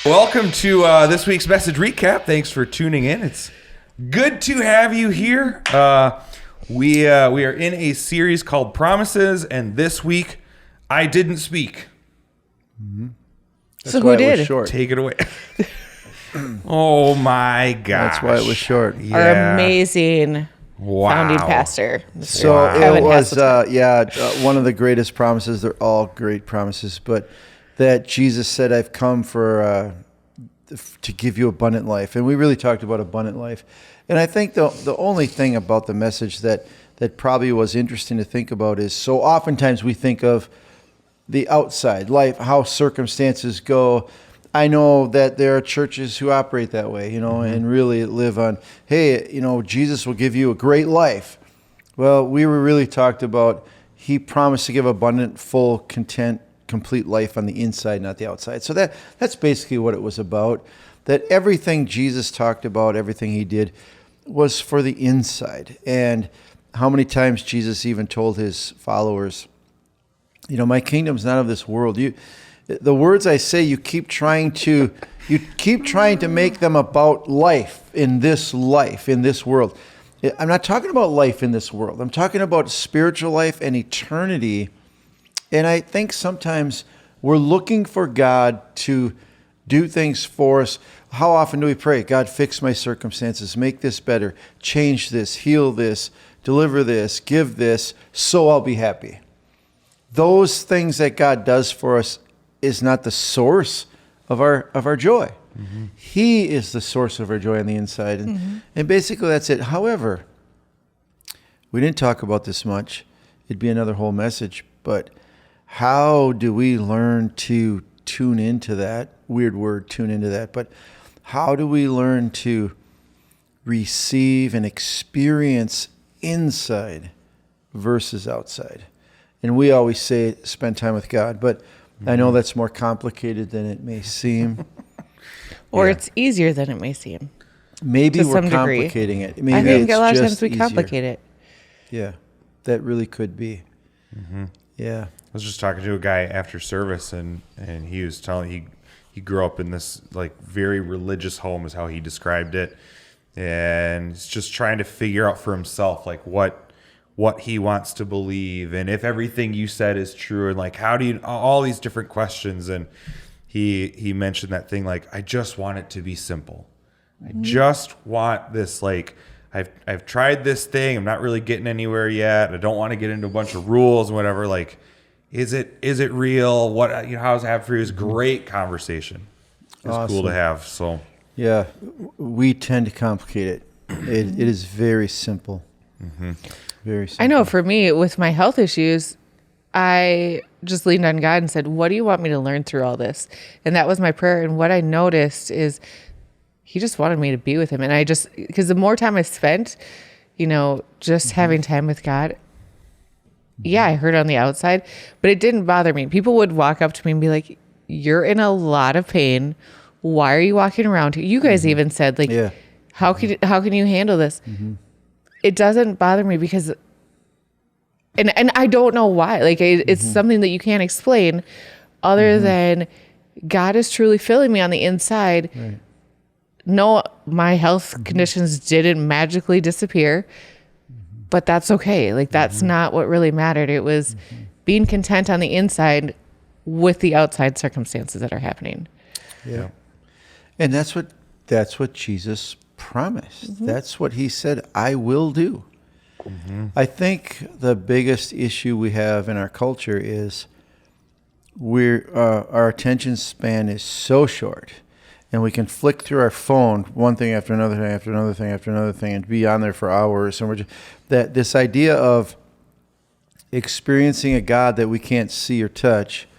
Welcome to this week's message recap. Thanks for tuning in. It's good to have you here. We are in a series called Promises, and this week I didn't speak. Mm-hmm. So who did? Short. Take it away. Oh my gosh. That's why it was short. Our amazing founding pastor. So Kevin it was, Hasseltine. one of the greatest promises. They're all great promises, but that Jesus said, "I've come for to give you abundant life," and we really talked about abundant life. And I think the only thing about the message that probably was interesting to think about is, so oftentimes we think of the outside life, how circumstances go. I know that there are churches who operate that way, and really live on, hey, Jesus will give you a great life. Well, we were really talked about, he promised to give abundant, full, content, complete life on the inside, not the outside. So that's basically what it was about, that everything Jesus talked about, everything he did was for the inside. And how many times Jesus even told his followers, my kingdom's not of this world. The words I say, you keep trying to make them about life in this world. I'm not talking about life in this world. I'm talking about spiritual life and eternity. And I think sometimes we're looking for God to do things for us. How often do we pray, God, fix my circumstances, make this better, change this, heal this, deliver this, give this, so I'll be happy. Those things that God does for us is not the source of our joy. Mm-hmm. He is the source of our joy on the inside. And basically that's it. However, we didn't talk about this much. It'd be another whole message, but how do we learn to tune into that? Weird word, tune into that. But how do we learn to receive and experience inside versus outside? And we always say, spend time with God. But I know that's more complicated than it may seem. Or it's easier than it may seem. Maybe we're complicating it. Maybe I think a lot of times just we easier. complicate it. Yeah, that really could be. Mm-hmm. Yeah. I was just talking to a guy after service, and he was telling he grew up in this like very religious home, is how he described it, and he's just trying to figure out for himself like what he wants to believe, and if everything you said is true, and like how do you, all these different questions. And he mentioned that thing like, I just want it to be simple. Mm-hmm. I just want this, like I've tried this thing, I'm not really getting anywhere yet, I don't want to get into a bunch of rules and whatever. Like, is it real? What, how's it happen for you? It's great conversation. It's awesome. Cool to have. So yeah, we tend to complicate it. It is very simple. Mm-hmm. Very simple. I know for me, with my health issues, I just leaned on God and said, what do you want me to learn through all this? And that was my prayer. And what I noticed is he just wanted me to be with him. And because the more time I spent, just having time with God, yeah, I heard on the outside, but it didn't bother me. People would walk up to me and be like, you're in a lot of pain. Why are you walking around here? You guys even said, like, how can you handle this? Mm-hmm. It doesn't bother me because, and I don't know why. Like, it's something that you can't explain other than God is truly filling me on the inside. Right. No, my health conditions didn't magically disappear. But that's okay. Like, that's not what really mattered. It was being content on the inside with the outside circumstances that are happening. Yeah. And that's what Jesus promised. Mm-hmm. That's what he said, I will do. Mm-hmm. I think the biggest issue we have in our culture is our attention span is so short. And we can flick through our phone, one thing after another thing after another thing after another thing, and be on there for hours. And this idea of experiencing a God that we can't see or touch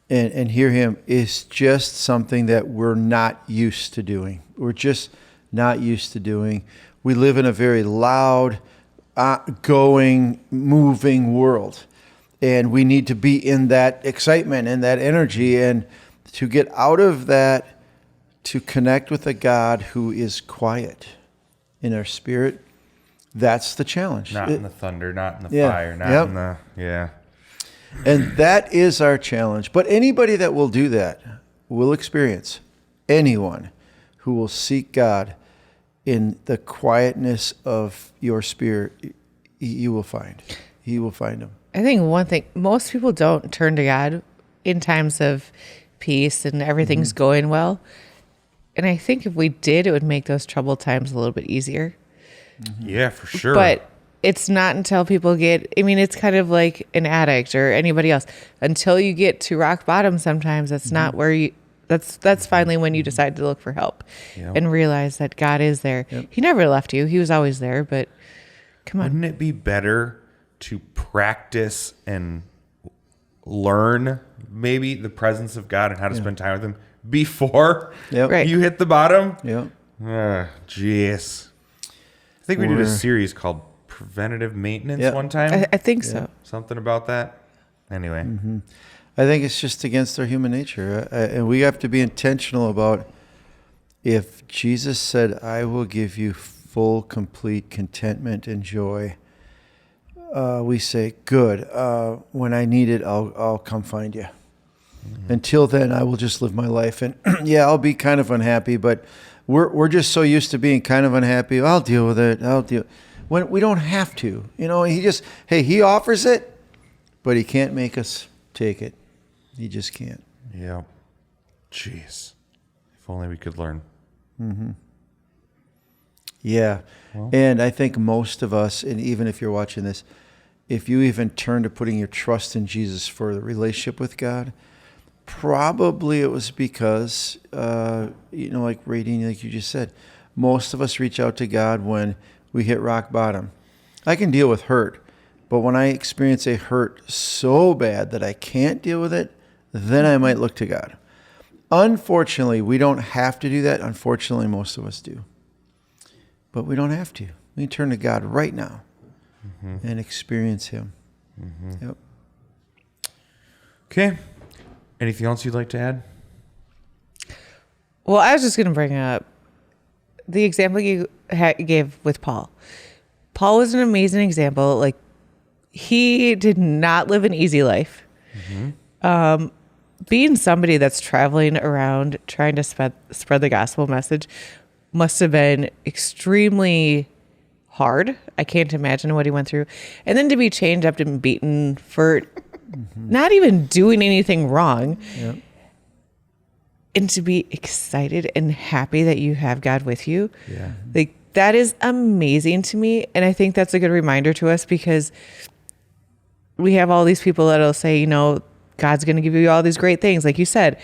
and hear him is just something that we're not used to doing. We're just not used to doing. We live in a very loud, going, moving world. And we need to be in that excitement and that energy. And to get out of that, to connect with a God who is quiet in our spirit, that's the challenge. Not in the thunder, not in the fire, not in the, And that is our challenge. But anybody that will do that will experience anyone who will seek God in the quietness of your spirit, you will find. He will find him. I think one thing, most people don't turn to God in times of peace and everything's going well. And I think if we did, it would make those troubled times a little bit easier. Yeah, for sure. But it's not until people get, I mean, it's kind of like an addict or anybody else. Until you get to rock bottom sometimes, that's not where you, that's finally when you decide to look for help and realize that God is there. He never left you. He was always there, but come on. Wouldn't it be better to practice and learn maybe the presence of God and how to spend time with him before Right. you hit the bottom? Yep. Jeez. I think we did a series called Preventative Maintenance one time. I think so. Something about that. Anyway. I think it's just against our human nature. And we have to be intentional about, if Jesus said, I will give you full, complete contentment and joy, we say, good. When I need it, I'll come find you. Until then, I will just live my life. And I'll be kind of unhappy, but we're just so used to being kind of unhappy. I'll deal with it. When we don't have to. He offers it, but he can't make us take it. He just can't. Yeah. Jeez. If only we could learn. Yeah. And I think most of us, and even if you're watching this, if you even turn to putting your trust in Jesus for the relationship with God, probably it was because, like reading, like you just said, most of us reach out to God when we hit rock bottom. I can deal with hurt, but when I experience a hurt so bad that I can't deal with it, then I might look to God. Unfortunately, we don't have to do that. Unfortunately, most of us do. But we don't have to. We can turn to God right now and experience him. Yep. Okay. Anything else you'd like to add? Well, I was just going to bring up the example you gave with Paul. Paul was an amazing example. Like, he did not live an easy life. Being somebody that's traveling around trying to spread the gospel message must have been extremely hard. I can't imagine what he went through. And then to be chained up and beaten for not even doing anything wrong. Yep. And to be excited and happy that you have God with you. Yeah. Like, that is amazing to me. And I think that's a good reminder to us, because we have all these people that'll say, God's going to give you all these great things. Like you said,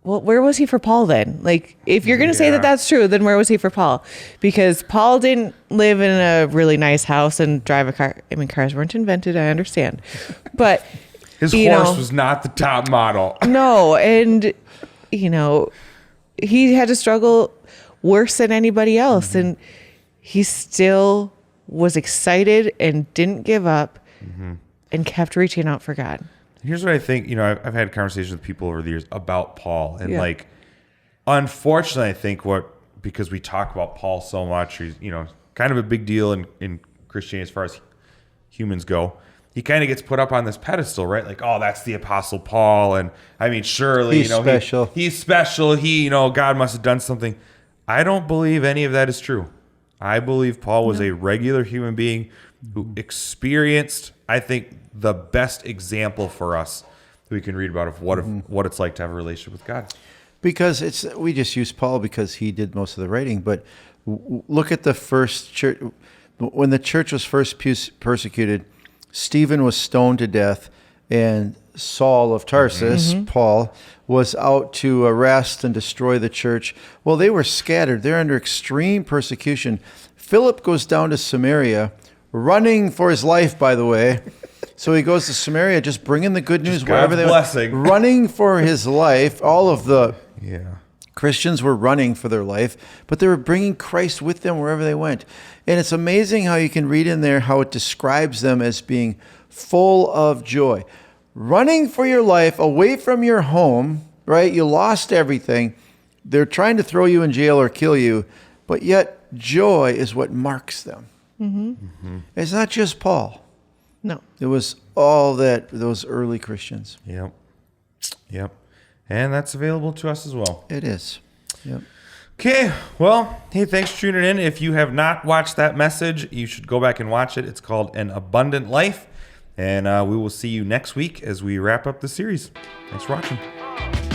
well, where was he for Paul then? Like, if you're going to say that that's true, then where was he for Paul? Because Paul didn't live in a really nice house and drive a car. I mean, cars weren't invented, I understand. But His horse was not the top model. no. And, he had to struggle worse than anybody else. And he still was excited and didn't give up and kept reaching out for God. Here's what I think. I've had conversations with people over the years about Paul, and Yeah. unfortunately, I think because we talk about Paul so much, he's kind of a big deal in Christianity as far as humans go. He kind of gets put up on this pedestal, right? Like, oh, that's the Apostle Paul, and I mean, surely He's special. He's special. God must have done something. I don't believe any of that is true. I believe Paul was a regular human being who experienced, I think, the best example for us that we can read about of what it's like to have a relationship with God. Because we just use Paul because he did most of the writing, but look at the first church. When the church was first persecuted, Stephen was stoned to death, and Saul of Tarsus, Paul, was out to arrest and destroy the church. Well, they were scattered. They're under extreme persecution. Philip goes down to Samaria, running for his life, by the way. So he goes to Samaria, just bringing the good news wherever they blessing. went. Running for his life. All of the Yeah. Christians were running for their life, but they were bringing Christ with them wherever they went. And it's amazing how you can read in there how it describes them as being full of joy. Running for your life away from your home, right? You lost everything. They're trying to throw you in jail or kill you, but yet joy is what marks them. It's not just Paul. No. It was all those early Christians. Yep. And that's available to us as well. It is. Yep. Okay, well, hey, thanks for tuning in. If you have not watched that message, you should go back and watch it. It's called An Abundant Life. And we will see you next week as we wrap up the series. Thanks for watching.